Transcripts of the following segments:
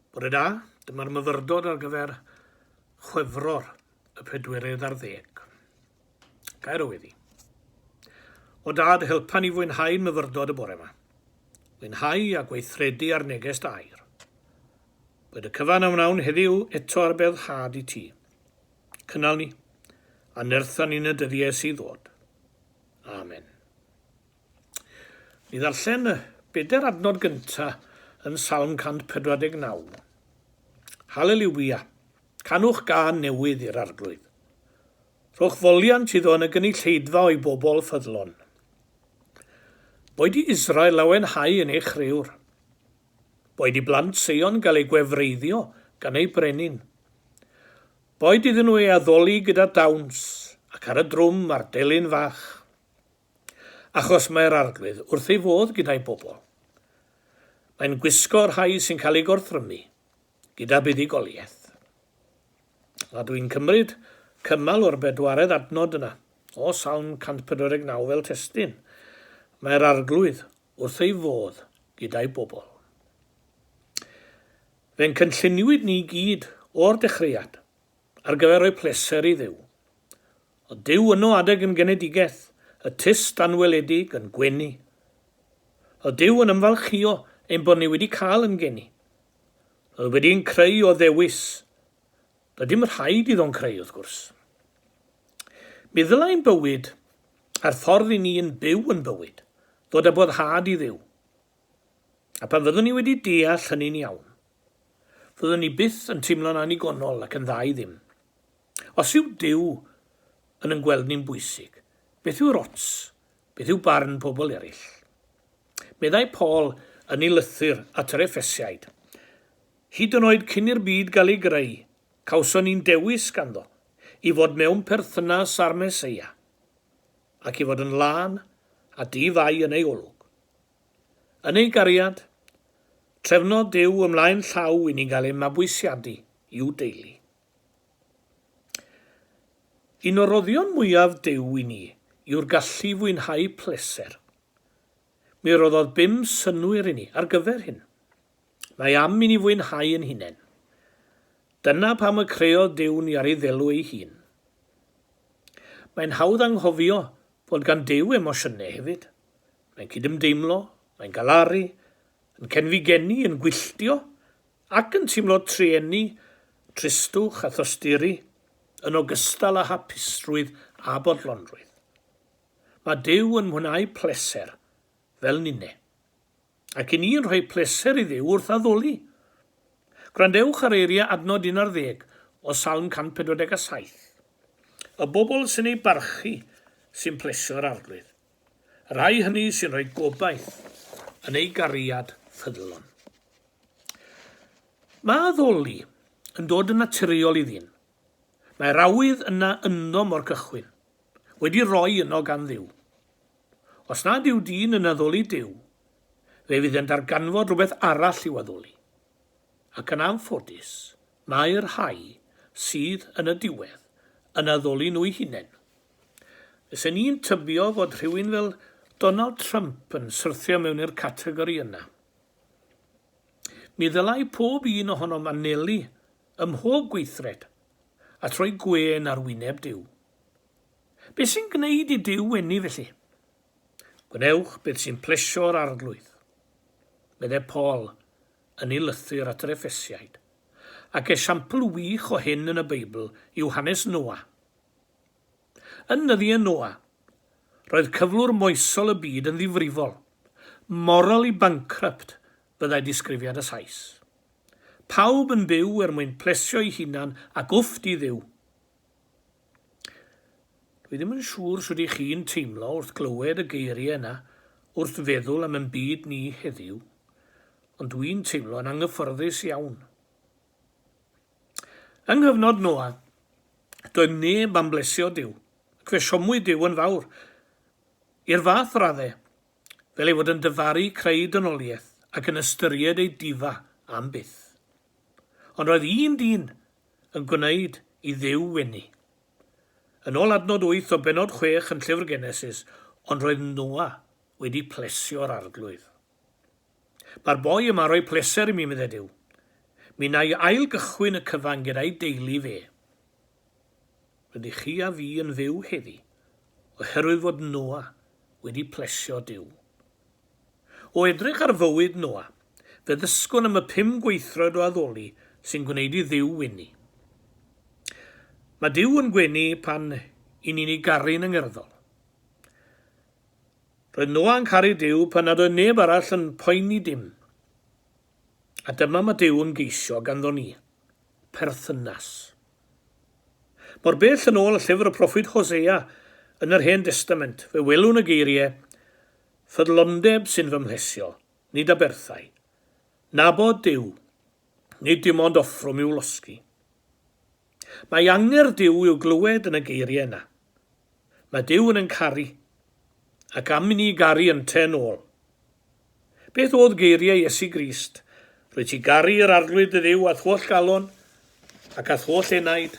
Bore da, dyma'r myfyrdod ar gyfer Chwefror y 40. Gair o weddi. O dad, helpa ni fwynhau'n myfyrdod y bore yma. Fwynhau a gweithredu ar neges dy air. Bydd y cyfan am wnawn heddiw eto ar beddhad i ti. Cynnal ni, a nerthan ni'n y dyddiau sydd ddod. Amen. Ni ddarllen y 4 adnod gyntaf yn Salm 149. Haleluia, canwch gân newydd i'r arglwydd. Rhowch foliant iddo yn y gynulleidfa o'i bobl ffyddlon. Boed i Israel lawenhau yn eich rhywr. Boed i blant Sion gael ei gwefreiddio gan ei brenin. Boed iddyn nhw ei addoli gyda dawns ac ar y drwm a'r delyn fach. Achos mae'r arglwydd wrth ei fodd gyda'i bobl. Mae'n gwisgo'r rhai sy'n cael ei gorthrymu gyda buddigoliaeth. A dwi'n cymryd cymal o'r 4 adnod yna o Salm 149 fel testyn. Mae'r arglwydd wrth ei fodd gyda'i bobl. Fe'n cynlluniwyd ni gyd o'r dechreuad ar gyfer rhoi pleser i Dduw. O Duw yno adeg yn genedigaeth, y tyst anweledig yn gwenu. O Duw yn ymfalchio ein bod ni wedi cael yn geni. Oedd wedi'n creu o ddewis. Doedd dim rhaid iddo'n creu wrth gwrs. Mi ddylai'n bywyd a'r ffordd i ni yn byw yn bywyd, ddod â boddhad i Dduw. A pan fyddwn ni wedi deall hynny'n iawn, fyddwn ni byth yn teimlo'n anigonol ac yn dda i ddim. Os yw Duw yn gweld ni'n bwysig, beth yw'r ots? Beth yw barn pobl eraill? Meddai Paul yn ei lythyr at yr Effesiaid. Hyd yn oed cyn i'r byd gael ei greu, cawson ni'n dewis ganddo i fod mewn perthynas â'r Meseia ac i fod yn lân a di-fai yn ei olwg. Yn ei gariad, trefnodd Duw ymlaen llaw i ni gael ei mabwysiadu i'w deulu. Un o'r roddion mwyaf Duw i ni yw'r gallu fwynhau pleser. Mi roddodd 5 synwyr i ni ar gyfer hyn. Mae am i ni fwynhau yn hunain. Dyna pam y creodd Duw ni ar ei ddelw ei hun. Mae'n hawdd anghofio bod gan Duw emosiynau hefyd. Mae'n cydymdeimlo, mae'n galaru, yn cenfigeni, yn gwylltio, ac yn teimlo trueni, tristwch a thosturi, yn ogystal â hapusrwydd a bodlonrwydd. Mae Duw yn mwynhau pleser fel ninne, ac i ni'n rhoi pleser i Dduw wrth addoli. Gwrandewch ar eiriau adnod 11 o Salm 147. Y bobl sy'n ei barchu sy'n plesio'r arglwydd. Y rhai hynny sy'n rhoi gobaith yn ei gariad ffyddlon. Mae addoli yn dod yn naturiol i ddyn. Mae'r awydd yna ynom o'r cychwyn, wedi rhoi yno gan Dduw. Os nad yw dyn yn addoli Duw, fe fydd yn darganfod rhywbeth arall i'w addoli. Ac yn anffodus, mae'r rhai sydd yn y diwedd yn addoli nhw'i hunain. Fysen ni'n tybio fod rhywun fel Donald Trump yn syrthio mewn i'r categori yna. Mi ddylai pob un ohonom anelu ym mhob gweithred a troi gwen ar wyneb Duw. Beth sy'n gwneud i Duw wenu felly? Gwnewch beth sy'n plesio'r arglwydd. Meddai Paul yn ei lythyr at yr Effesiaid, ac esiampl wych o hyn yn y Beibl yw hanes Noa. Yn nyddiau Noa, roedd cyflwr moesol y byd yn ddifrifol, morally bankrupt byddai disgrifiad y Sais. Pawb yn byw mwyn plesio ei hunan ac wfft i Dduw. Dwi ddim yn siŵr sut i chi'n teimlo wrth glywed y geiriau yna wrth feddwl am yn byd ni heddiw, ond dwi'n teimlo'n anghyfforddus iawn. Yng nghyfnod Noa, doedd neb am blesio Duw, ac fe siomwyd Duw yn fawr. I'r fath raddau, fel ei fod yn dyfaru creu dynoliaeth ac yn ystyried ei difa am byth. Ond roedd un dyn yn gwneud i Dduw wenu. Yn ôl adnod 8 o benod 6 yn llyfr Genesis, ond roedd Noa wedi plesio'r arglwydd. Mae'r boi yma roi pleser i mi, meddai Duw. mi na i ail gychwyn y cyfan gyda'i deulu fe. Rydych chi a fi yn fyw heddi, oherwydd fod Noa wedi plesio Duw. O edrych ar fywyd Noa, fe ddysgon am y 5 gweithrod o addoli sy'n gwneud i Dduw wynnu. Mae Duw yn gwenu pan i ni'n ei garu'n yngyrddol. Roedd Noa yn caru Duw pan nad oedd neb arall yn poeni dim. A dyma mae Duw yn geisio ganddo ni, perthynas. Mor bell yn ôl y llyfr y proffwyd Hosea yn yr Hen Testament, fe welwn y geiriau, ffydlondeb sy'n fy mhlesio, nid aberthau. Nabod Duw, nid dim ond offrwm i'w losgi. Mae anger Duw i'w glywed yn y geiriau yna. Mae Duw yn caru, ac am i ni garu yn ten ôl. Beth oedd geiriau Iesu Grist? Rwyt ti garu yr arglwydd y Dduw ath holl galon, ac ath holl enaid,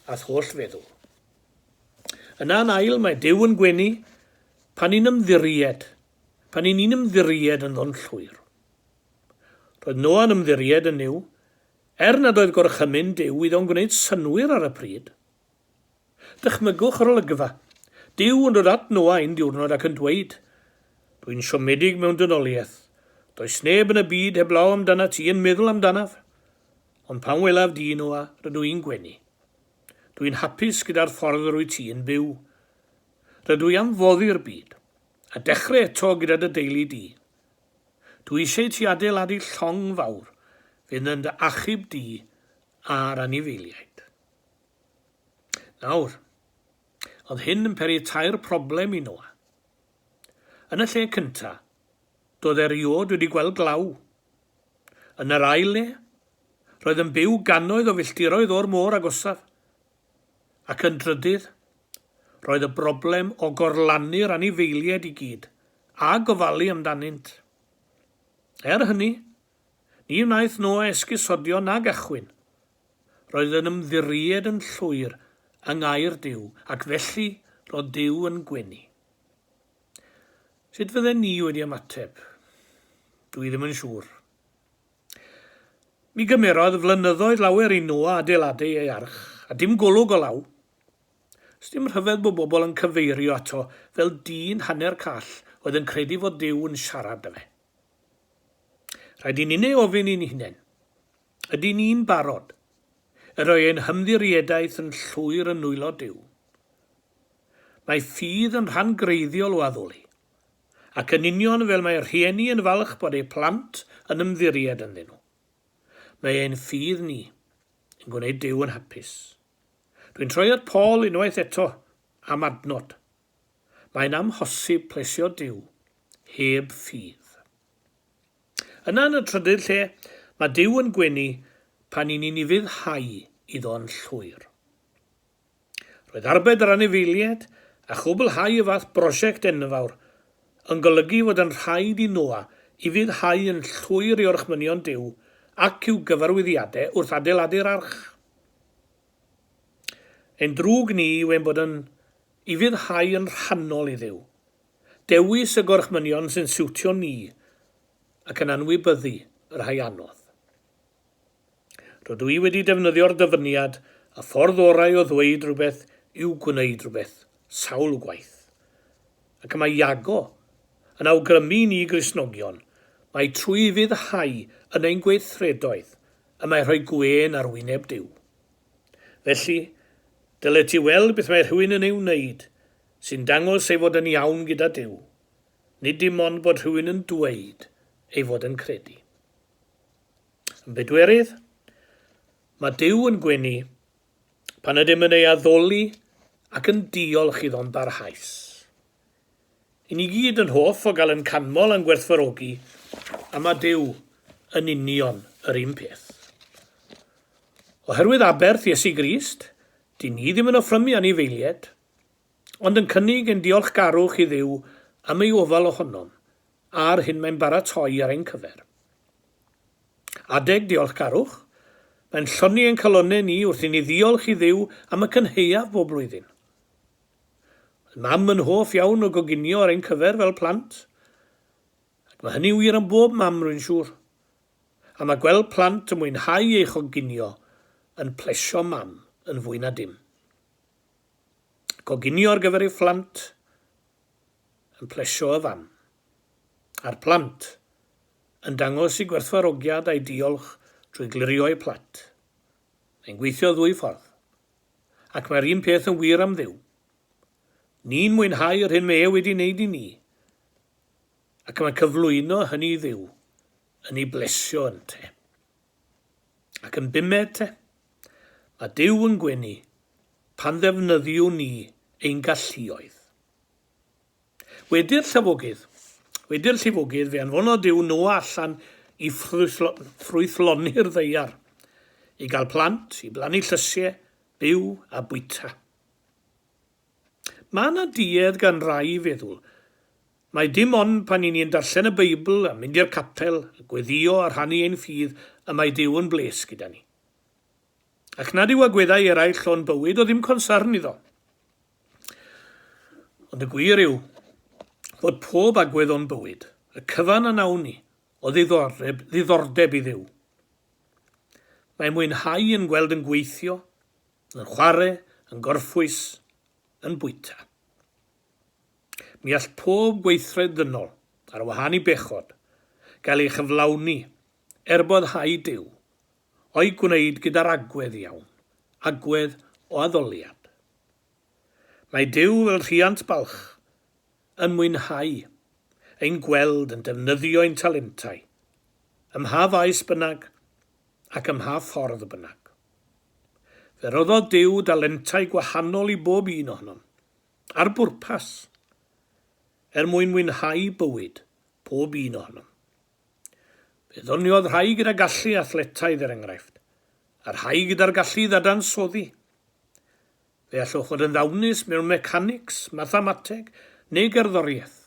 ath holl feddwl. Yna'n ail mae Duw yn gwenu pan ni'n ymddiried, yn ddon llwyr. Roedd Noa'n ymddiried yn niw, nad oedd gorchymyn Duw iddo'n gwneud synwyr ar y pryd. Dychmygwch yr olygfa. Duw yn dod at Noa un diwrnod ac yn dweud, dwi'n siomedig mewn dynoliaeth. Does neb yn y byd heblaw amdana ti yn meddwl amdanaf. Ond pan welaf di Noa, rydw i'n gwenu. Dwi'n hapus gyda'r ffordd rwy ti yn byw. Rydw i am foddi'r byd, a dechrau eto gyda dy deulu di. Dwi eisiau ti adeiladu llong fawr, fydd yn dy achub di a'r anifeiliaid. Nawr, oedd hyn yn peri 2 problem i Noa. Yn y lle cyntaf, doedd eriod wedi gweld glaw. Yn yr ail le, roedd yn byw gannoedd o filltiroedd o'r môr agosaf. Ac yn drydydd, roedd y broblem o gorlannu'r anifeiliaid i gyd, a gofalu amdanynt. Hynny, ni wnaeth Noa esgusodio na gachwyn. Roedd yn ymddiried yn llwyr yng ngair Duw, ac felly roedd Duw yn gwenu. Sut fydden ni wedi ymateb? Dwi ddim yn siŵr. Mi gymerodd flynyddoedd lawer i Noa adeiladu ei arch, a dim golwg o law. Sdim rhyfedd bod bobl yn cyfeirio ato fel dyn hanner call oedd yn credu fod Duw yn siarad â fe. Rhaid i ni'n ofyn i'n hunain. Ydy ni'n barod? Yr o'i ein hymddiriedais yn llwyr yn nwylo Duw. Mae ffydd yn rhan greiddiol o addoli, ac yn union fel mae'r rhieni yn falch bod eu plant yn ymddiried ynddyn nhw. Mae ein ffydd ni yn gwneud Duw yn hapus. Dwi'n troi at Paul unwaith eto am adnod. Mae'n amhosib plesio Duw heb ffydd. Yna yn y trydydd lle, mae Duw yn gwenu pan i ni'n ei fyddhau iddo'n llwyr. Roedd arbed yr anifeiliaid a chwblhau y fath brosiect enfawr yn golygu fod yn rhaid i Noa i fyddhau yn llwyr i orchmynion Duw ac i'w gyfarwyddiadau wrth adeiladu'r arch. Ein drwg ni yw ein bod yn i fyddhau yn rhannol i Dduw, dewis y gorchmynion sy'n siwtio ni ac yn anwybyddu yr rhai anodd. Rydw i wedi defnyddio'r dyfyniad a ffordd orau o ddweud rhywbeth yw gwneud rhywbeth, sawl gwaith. Ac mae Iago yn awgrymu ni Gristnogion, mae trwy fyddhau yn ein gweithredoedd y mae rhoi gwen ar wyneb Duw. Felly, dyle ti weld beth mae rhywun yn ei wneud sy'n dangos ei fod yn iawn gyda Duw, nid dim ond bod rhywun yn dweud ei fod yn credu. Yn bedwerydd, mae Duw yn gwenu pan ydym yn ei addoli ac yn diolch iddo'n barhaus. I ni gyd yn hoff o gael yn canmol yn gwerthfawrogi, a mae Duw yn union yr un peth. Oherwydd aberth Iesu Grist, di ni ddim yn offrymu anifeiliaid, ond yn cynnig ein diolchgarwch i Dduw am ei ofal ohonom, a'r hyn mae'n baratoi ar ein cyfer. Adeg diolchgarwch, mae'n lloni ein calonnau ni wrth i ni ddiolch i Dduw am y cynheuaf bob blwyddyn. Mam yn hoff iawn o goginio ar ein cyfer fel plant, ac mae hynny wir yn bob mam rwy'n siŵr. a mae gweld plant yn mwynhau ei choginio yn plesio mam yn fwy na dim. Coginio ar gyfer ei phlant yn plesio y fam. A'r plant yn dangos i gwerthfawrogiad a'i diolch drwy glirio ei plat. Mae'n gweithio ddwy ffordd. Ac mae'r un peth yn wir am Dduw. Ni'n mwynhau yr hyn mae wedi wneud i ni. Ac mae cyflwyno hynny i Dduw yn ei blesio yn te. Ac yn bumed te, mae Duw yn gwenu pan ddefnyddio ni ein galluoedd. Wedi'r llifogydd fe anfono Duw Noa allan i ffrwythloni'r ddeiar, i gael plant, i blannu llysiau, byw a bwyta. Mae yna duedd gan rai i feddwl. Mae dim ond pan i ni'n darllen y Beibl a mynd i'r capel, gweddio a rhannu ein ffydd y mae Duw yn bles gyda ni. Ac nad yw agweddau eraill o'n bywyd o ddim concern iddo. Ond y gwir yw fod pob agwedd o'n bywyd, y cyfan a nawn ni, o ddiddordeb i Dduw. Mae'n mwynhau yn gweld yn gweithio, yn chwarae, yn gorffwys, yn bwyta. Mi all pob gweithred ddynol ar wahân i bechod gael ei chyflawni boddhau Duw o'i gwneud gyda'r agwedd iawn, agwedd o addoliad. Mae Duw fel rhiant balch yn mwynhau ein gweld yn defnyddio ein talentau, ym mha faes bynnag ac ym mha ffordd bynnag. Fe roddodd Duw dalentau gwahanol i bob un ohonom, ar bwrpas, mwyn mwynhau bywyd pob un ohonom. Fe ddoniodd rhai gyda gallu athletaidd enghraifft, a rhai gyda'r gallu ddadansoddi. Fe allwch fod yn ddawnus mewn mechanics, mathemateg neu gerddoriaeth,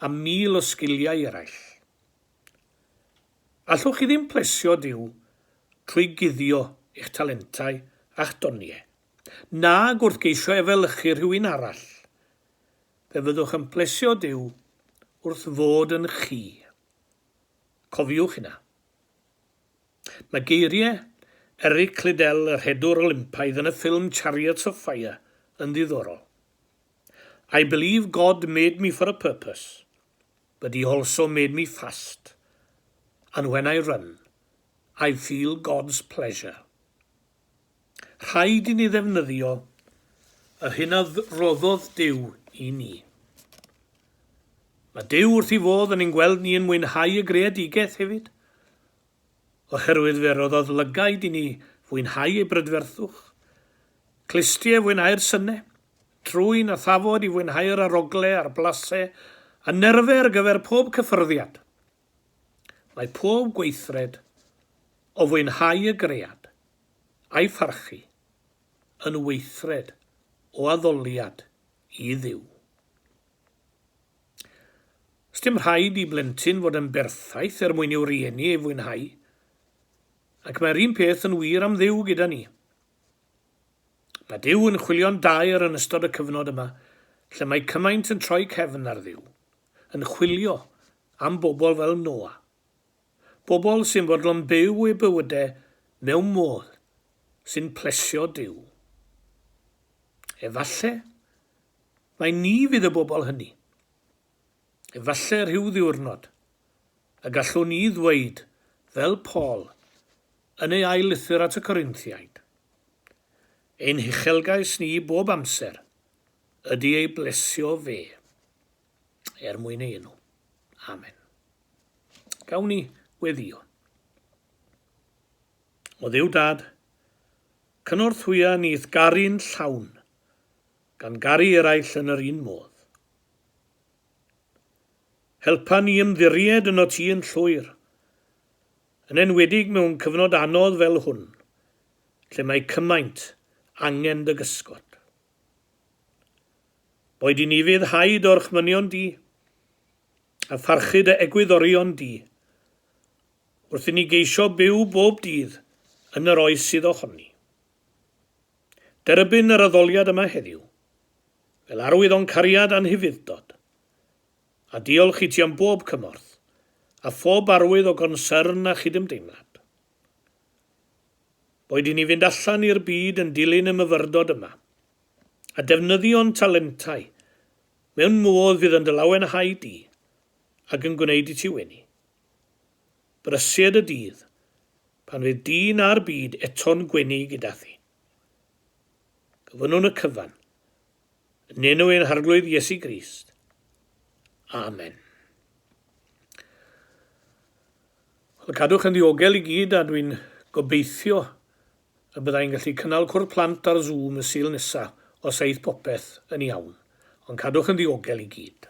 a 1000 o sgiliau eraill. Allwch chi ddim plesio Duw trwy guddio eich talentau a'ch doniau, nag wrth geisio efelychu rhywun arall. Fe fyddwch yn plesio Duw wrth fod yn chi. Cofiwch hynna. Mae geiriau Eric Liddell, yr hedwr Olympaidd yn y ffilm Chariots of Fire, yn ddiddorol. I believe God made me for a purpose, but he also made me fast. And when I run, I feel God's pleasure. Rhaid i ni ddefnyddio y hyn a roddodd Duw i ni. Mae Duw wrth i fodd yn ein gweld ni yn mwynhau y greadigaeth hefyd, oherwydd fe roddodd lygaid i ni fwynhau ei brydferthwch, clistiau fwynhau'r synau, trwyn a thafod i fwynhau'r arogle a'r blasau, a nerfau ar gyfer pob cyffyrddiad. Mae pob gweithred o fwynhau y gread a'i pharchu yn weithred o addoliad i Dduw. Dim rhaid i blentyn fod yn berffaith mwyn i'w rieni ei fwynhau, ac mae'r un peth yn wir am Dduw gyda ni. Mae Duw yn chwilio'n dair yn ystod y cyfnod yma, lle mae cymaint yn troi cefn ar Dduw, yn chwilio am bobl fel Noa. Bobl sy'n fodlon byw eu bywydau mewn modd sy'n plesio Duw. Efallai, mae ni fydd y bobl hynny. Efallai rhyw ddiwrnod, a gallwn ni ddweud, fel Paul, yn ei ail lythyr at y Corinthiaid. Ein huchelgais ni bob amser ydy ei blesio fe, mwyn ei enw. Amen. Gawn ni weddio. O Dduw Dad, cynorthwya ni'th garu'n llawn, gan garu eraill yn yr un modd. Helpa ni ymddiried yn o ti yn llwyr, yn enwedig mewn cyfnod anodd fel hwn, lle mae cymaint angen dy gysgod. Boed i ni fyddhau o'r chmynion di, a pharchyd y egwyddorion di, wrth i ni geisio byw bob dydd yn yr oes sydd ohoni. Derbyn yr addoliad yma heddiw, fel arwydd o'n cariad anhyfuddod, a diolch i ti am bob cymorth, a phob arwydd o gonsern a chydymdeimlad. Boed i ni fynd allan i'r byd yn dilyn y myfyrdod yma, a defnyddio'n talentau mewn modd fydd yn dylawenhau di ac yn gwneud i ti wenu. Brysied y dydd pan fydd dyn a'r byd eto'n gwenu gyda thi. Gyfynwn y cyfan, yn enw ein harglwydd Iesu Grist. Amen. Wel, cadwch yn ddiogel i gyd, a dwi'n gobeithio y byddai'n gallu cynnal cwrdd plant ar Zoom y Sul nesaf os eith popeth yn iawn. Ond cadwch yn ddiogel i gyd.